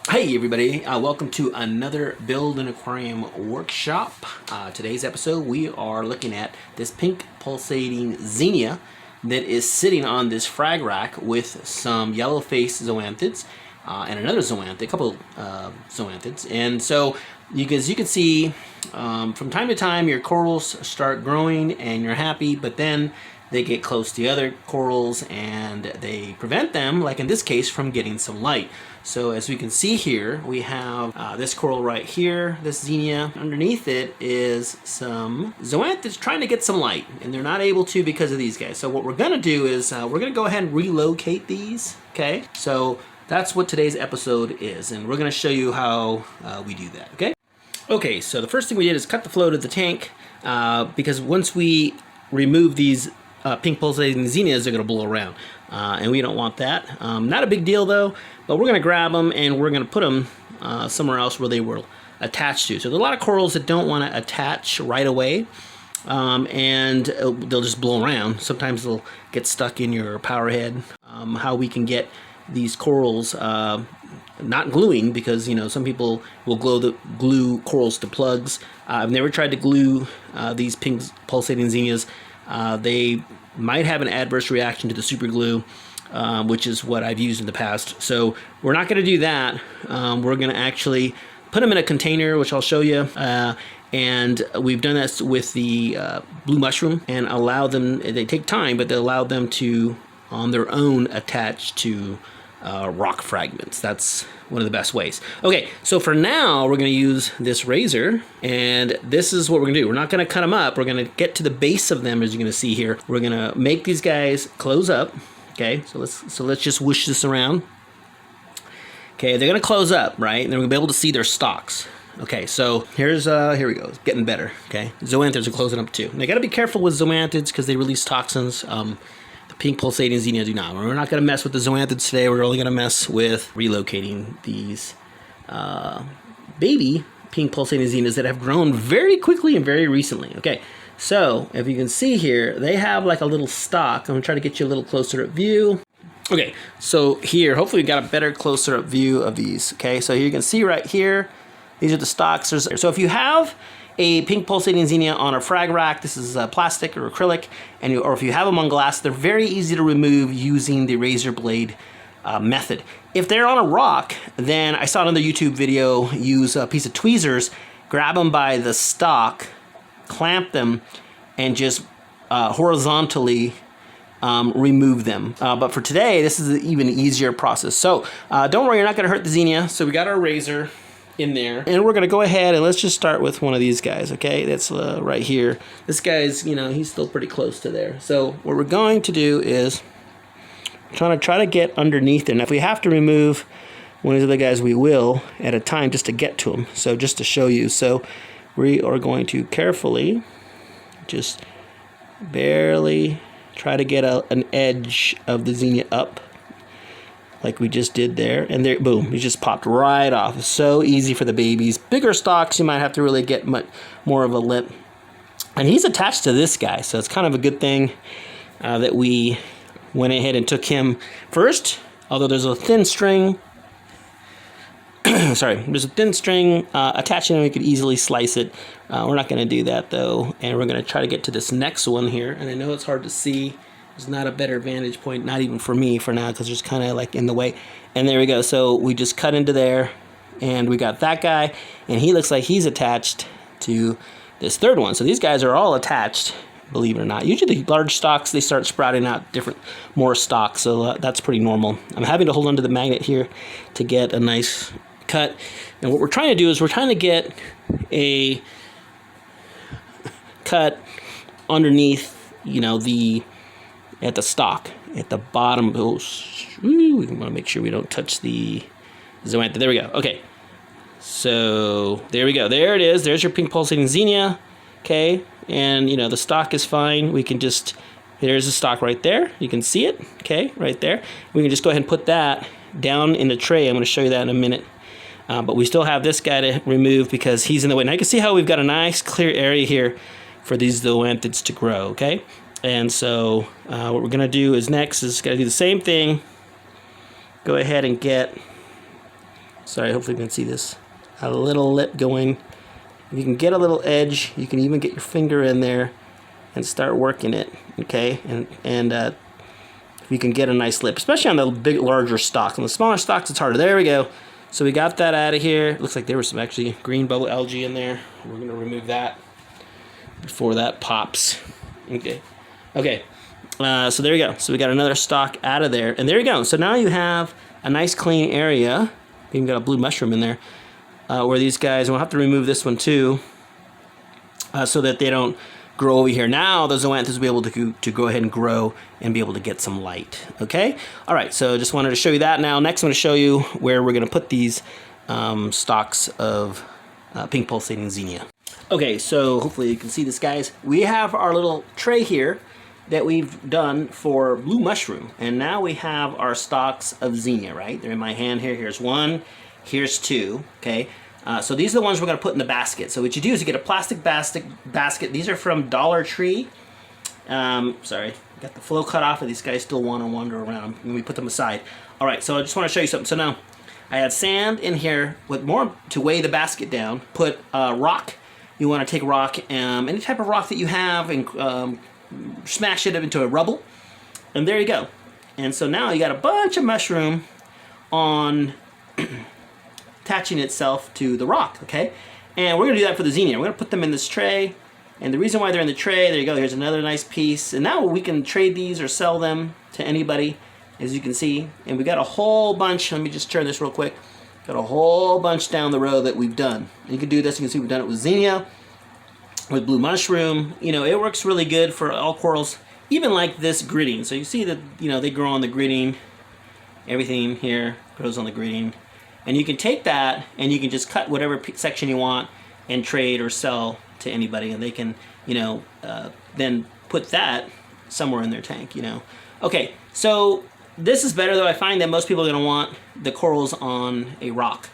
Hey everybody, welcome to another Build an Aquarium workshop. Today's episode we are looking at this pink pulsating Xenia that is sitting on this frag rack with some yellow face zoanthids and another zoanthid, a couple zoanthids. And so as you can see, from time to time your corals start growing and you're happy, but then they get close to the other corals and they prevent them, like in this case, from getting some light. So as we can see here, we have this coral right here, this Xenia. Underneath it is some zoanthids trying to get some light, and they're not able to because of these guys. So what we're gonna do is we're gonna go ahead and relocate these, okay? So that's what today's episode is, and we're gonna show you how we do that, okay? Okay, so the first thing we did is cut the flow to the tank because once we remove these pink pulsating Xenias, they're going to blow around, and we don't want that. Not a big deal though, but we're going to grab them and we're going to put them somewhere else where they were attached to. So there's a lot of corals that don't want to attach right away, and they'll just blow around. Sometimes they'll get stuck in your power head. How we can get these corals not gluing, because some people will glue corals to plugs. I've never tried to glue these pink pulsating Xenias. They might have an adverse reaction to the super glue, which is what I've used in the past. So we're not going to do that. We're going to actually put them in a container, which I'll show you. And we've done this with the blue mushroom, and allow them, they take time, but they allow them to, on their own, attach to rock fragments. That's one of the best ways. Okay, so for now, we're going to use this razor, and this is what we're going to do. We're not going to cut them up. We're going to get to the base of them, as you're going to see here. We're going to make these guys close up. Okay, so let's just whoosh this around. Okay, they're going to close up, right? And then we're going to be able to see their stalks. Okay, so here we go. It's getting better. Okay, zoanthids are closing up too. Now, you got to be careful with zoanthids because they release toxins. Pink pulsating Xenia do not. We're not going to mess with the zoanthids today. We're only going to mess with relocating these baby pink pulsating Xenias that have grown very quickly and very recently. Okay, so if you can see here, they have like a little stalk. I'm going to try to get you a little closer up view. Okay, so here, hopefully we got a better closer up view of these. Okay, so you can see right here, these are the stalks. So if you have a pink pulsating Xenia on a frag rack, this is plastic or acrylic, or if you have them on glass, they're very easy to remove using the razor blade method. If they're on a rock, then I saw another YouTube video, use a piece of tweezers, grab them by the stalk, clamp them, and just horizontally remove them. But for today, this is an even easier process. So don't worry, you're not gonna hurt the Xenia. So we got our razor in there, and we're gonna go ahead and let's just start with one of these guys. Okay, that's right here. This guy's, he's still pretty close to there. So what we're going to do is try to get underneath it. And if we have to remove one of the other guys, we will at a time just to get to them. So just to show you, so we are going to carefully just barely try to get an edge of the Xenia up, like we just did there, and there, boom, it just popped right off. It's so easy for the babies. Bigger stalks, you might have to really get much more of a lip. And he's attached to this guy, so it's kind of a good thing that we went ahead and took him first, although there's a thin string, sorry, there's a thin string attaching, and we could easily slice it. We're not gonna do that though, and we're gonna try to get to this next one here, and I know it's hard to see. There's not a better vantage point, not even for me for now, because there's kind of like in the way. And there we go. So we just cut into there, and we got that guy, and he looks like he's attached to this third one. So these guys are all attached, believe it or not. Usually the large stalks, they start sprouting out more stalks, so that's pretty normal. I'm having to hold onto the magnet here to get a nice cut. And what we're trying to do is we're trying to get a cut underneath, at the stalk, at the bottom. We want to make sure we don't touch the zoanthid. There we go. Okay. So there we go. There it is. There's your pink pulsating Xenia. Okay. And, the stalk is fine. We can just, there's the stalk right there. You can see it. Okay. Right there. We can just go ahead and put that down in the tray. I'm going to show you that in a minute. But we still have this guy to remove because he's in the way. Now you can see how we've got a nice clear area here for these zoanthids to grow. Okay. And so what we're going to do is next is going to do the same thing. Go ahead and get Sorry, hopefully you can see this. A little lip going. You can get a little edge. You can even get your finger in there and start working it, okay? And you can get a nice lip, especially on the big, larger stalks. On the smaller stalks, it's harder. There we go. So we got that out of here. Looks like there was some actually green bubble algae in there. We're going to remove that before that pops. Okay. Okay. So there we go. So we got another stalk out of there. And there you go. So now you have a nice clean area. Even got a blue mushroom in there. Where these guys, and we'll have to remove this one too, so that they don't grow over here. Now the zoanthus will be able to go ahead and grow and be able to get some light. Okay? All right, so just wanted to show you that. Now next I'm going to show you where we're going to put these stalks of pink pulsating Xenia. Okay, so hopefully you can see this, guys. We have our little tray here that we've done for blue mushroom, and now we have our stalks of Xenia, right? They're in my hand here. Here's one, here's two, okay? So these are the ones we're going to put in the basket. So what you do is you get a plastic basket. These are from Dollar Tree. Sorry, got the flow cut off, and these guys still want to wander around. Let me put them aside. All right, so I just want to show you something. So now I had sand in here with more to weigh the basket down. Put rock. You want to take rock, any type of rock that you have, and smash it into a rubble. And there you go. And so now you got a bunch of mushroom on attaching itself to the rock, okay? And we're gonna do that for the Xenia. We're gonna put them in this tray, and the reason why they're in the tray, there you go, here's another nice piece. And now we can trade these or sell them to anybody, as you can see. And we got a whole bunch, let me just turn this real quick. Got a whole bunch down the row that we've done. And you can do this, you can see we've done it with Xenia, with blue mushroom. You know, it works really good for all corals, even like this gridding. So you see that, you know, they grow on the gridding. Everything here grows on the gridding. And you can take that and you can just cut whatever section you want and trade or sell to anybody, and they can, you know, then put that somewhere in their tank, you know. Okay, so this is better, though. I find that most people are going to want the corals on a rock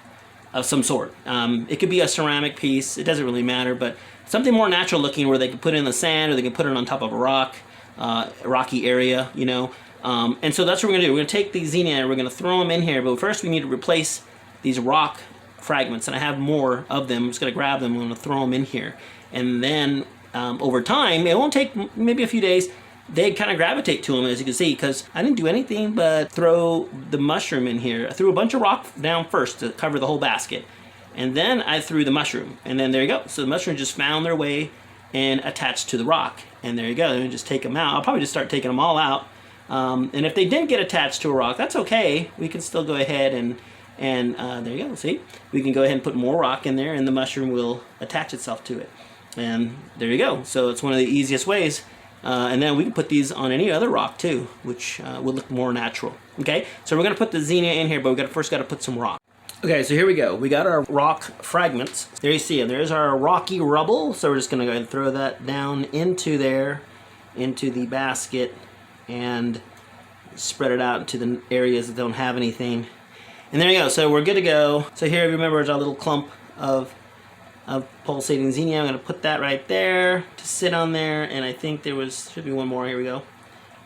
of some sort. It could be a ceramic piece. It doesn't really matter, but something more natural looking where they can put it in the sand or they can put it on top of a rock, rocky area, you know. And so that's what we're going to do. We're going to take these Xenia and we're going to throw them in here, but first we need to replace these rock fragments, and I have more of them. I'm just going to grab them, I'm going to throw them in here. And then over time, it won't take maybe a few days, they kind of gravitate to them, as you can see, because I didn't do anything but throw the mushroom in here. I threw a bunch of rock down first to cover the whole basket, and then I threw the mushroom, and then there you go. So the mushroom just found their way and attached to the rock, and there you go. And just take them out. I'll probably just start taking them all out. And if they didn't get attached to a rock, that's okay. We can still go ahead and there you go. See, we can go ahead and put more rock in there, and the mushroom will attach itself to it. And there you go. So it's one of the easiest ways. And then we can put these on any other rock too, which will look more natural. Okay, so we're going to put the Xenia in here, but we first got to put some rock. Okay, so here we go. We got our rock fragments. There you see them. There's our rocky rubble. So we're just going to go ahead and throw that down into there, into the basket, and spread it out into the areas that don't have anything. And there you go. So we're good to go. So here, remember, is our little clump of pulsating Xenia. I'm going to put that right there to sit on there. And I think there should be one more. Here we go.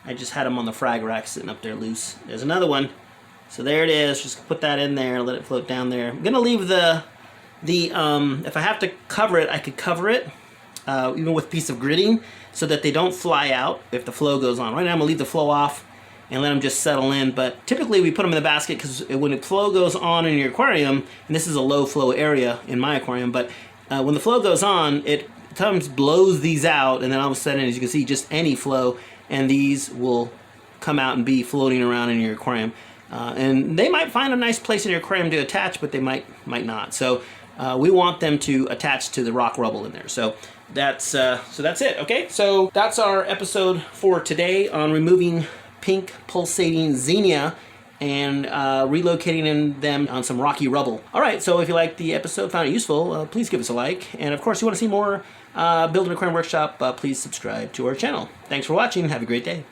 I just had them on the frag rack sitting up there loose. There's another one. So there it is. Just put that in there. Let it float down there. I'm going to leave if I have to cover it, I could cover it, even with a piece of gridding, so that they don't fly out if the flow goes on. Right now I'm going to leave the flow off and let them just settle in. But typically we put them in the basket because when the flow goes on in your aquarium, and this is a low flow area in my aquarium, but when the flow goes on, it sometimes blows these out, and then all of a sudden, as you can see, just any flow, and these will come out and be floating around in your aquarium. And they might find a nice place in your aquarium to attach, but they might not. So we want them to attach to the rock rubble in there. So that's it. Okay, so that's our episode for today on removing pink pulsating Xenia and relocating them on some rocky rubble. All right, so if you liked the episode, found it useful, please give us a like. And of course, you want to see more Build an Aquarium Workshop, please subscribe to our channel. Thanks for watching. Have a great day.